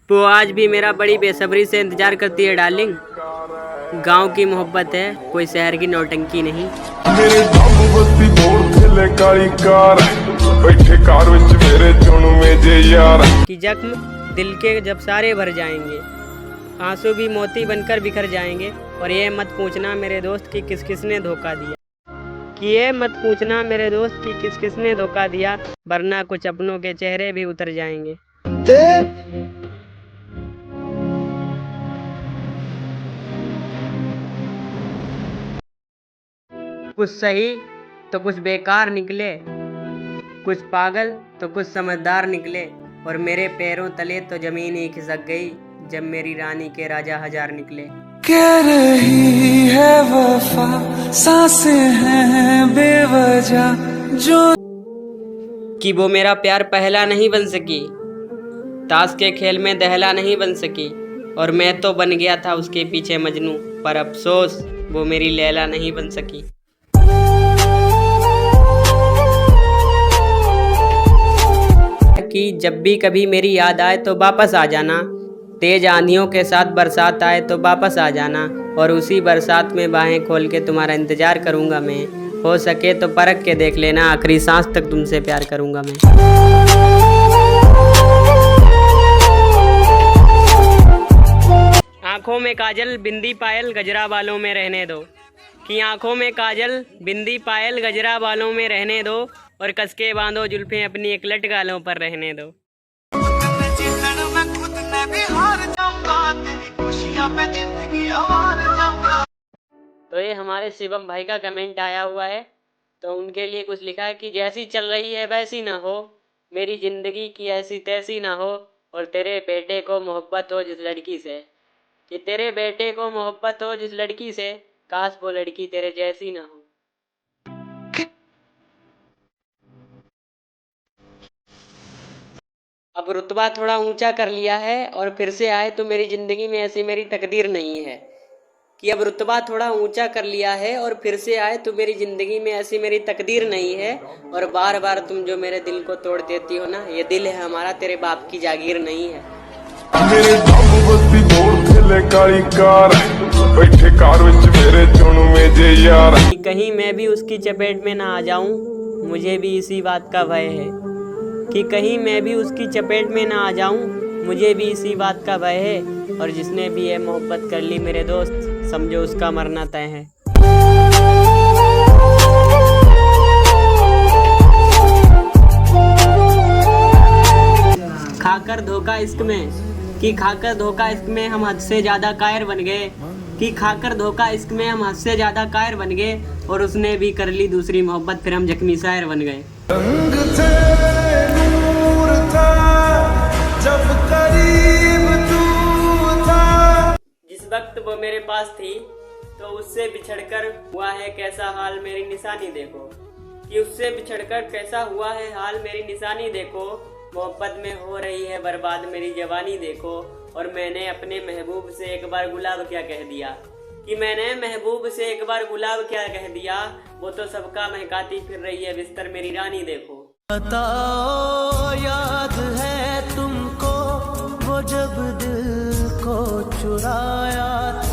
वो आज भी मेरा बड़ी बेसब्री से इंतजार करती है डार्लिंग। गांव की मोहब्बत है, कोई शहर की नौटंकी नहीं। मेरे बाबू बस्ती मोड़ थले काली कार बैठे कार विच मेरे चुन में जे यार कि जख्म दिल के जब सारे भर जाएंगे, आंसू भी मोती बनकर बिखर जाएंगे। और ये मत पूछना मेरे दोस्त कि किस किसने धोखा दिया, कि ये मत पूछना मेरे दोस्त कि किस किसने धोखा दिया, वरना कुछ अपनों के चेहरे भी उतर जाएंगे। कुछ सही तो कुछ बेकार निकले, कुछ पागल तो कुछ समझदार निकले। और मेरे पैरों तले तो जमीन ही खिसक गई जब मेरी रानी के राजा हजार निकले। कह रही है वफा सांसें हैं बेवजह जो कि वो मेरा प्यार पहला नहीं बन सकी, ताश के खेल में दहला नहीं बन सकी। और मैं तो बन गया था उसके पीछे मजनू, पर अफसोस वो मेरी लैला नहीं बन सकी। कि जब भी कभी मेरी याद आए तो वापस आ जाना, तेज आंधियों के साथ बरसात आए तो वापस आ जाना। और उसी बरसात में बाहें खोल के तुम्हारा इंतजार करूंगा मैं। हो सके तो परख के देख लेना, आखिरी सांस तक तुमसे प्यार करूंगा मैं। आंखों में काजल बिंदी पायल गजरा बालों में रहने दो, कि आंखों में काजल बिंदी पायल गजरा बालों में रहने दो। और कसके बांधो जुल्फें अपनी एक लट गालों पर रहने दो। तो ये हमारे शिवम भाई का कमेंट आया हुआ है, तो उनके लिए कुछ लिखा है कि जैसी चल रही है वैसी ना हो, मेरी जिंदगी की ऐसी तैसी ना हो। और तेरे बेटे को मोहब्बत हो जिस लड़की से, कि तेरे बेटे को मोहब्बत हो जिस लड़की से, काश वो लड़की तेरे जैसी ना हो। अब रुतबा थोड़ा ऊंचा कर लिया है और फिर से आए तो मेरी ज़िंदगी में ऐसी मेरी तकदीर नहीं है। कि अब रुतबा थोड़ा ऊंचा कर लिया है और फिर से आए तो मेरी ज़िंदगी में ऐसी मेरी तकदीर नहीं है। और बार बार तुम जो मेरे दिल को तोड़ देती हो ना, ये दिल है हमारा, तेरे बाप की जागीर नहीं है। मेरे बाबू बस्ती मोड़ थले काली कार बैठे कार विच मेरे चुन में जे यार कि कहीं मैं भी उसकी चपेट में ना आ जाऊं, मुझे भी इसी बात का भय है। कि कहीं मैं भी उसकी चपेट में ना आ जाऊं, मुझे भी इसी बात का भय है। और जिसने भी ये मोहब्बत कर ली मेरे दोस्त, समझो उसका मरना तय है। खाकर धोखा इश्क में, कि खाकर धोखा इश्क में हम हद से ज्यादा कायर बन गए। कि खाकर धोखा इश्क में हम हद से ज्यादा कायर बन गए। और उसने भी कर ली दूसरी मोहब्बत, फिर हम जख्मी शायर बन गए। रंग थे नूर था जब करीब तू था। जिस वक्त वो मेरे पास थी तो उससे बिछड़कर हुआ है कैसा हाल मेरी निशानी देखो। कि उससे बिछड़कर कैसा हुआ है हाल मेरी निशानी देखो। मोहब्बत में हो रही है बर्बाद मेरी जवानी देखो। और मैंने अपने महबूब से एक बार गुलाब क्या कह दिया, कि मैंने महबूब से एक बार गुलाब क्या कह दिया। वो तो सबका महकाती फिर रही है बिस्तर मेरी रानी देखो। बताओ याद है तुमको वो जब दिल को चुराया था।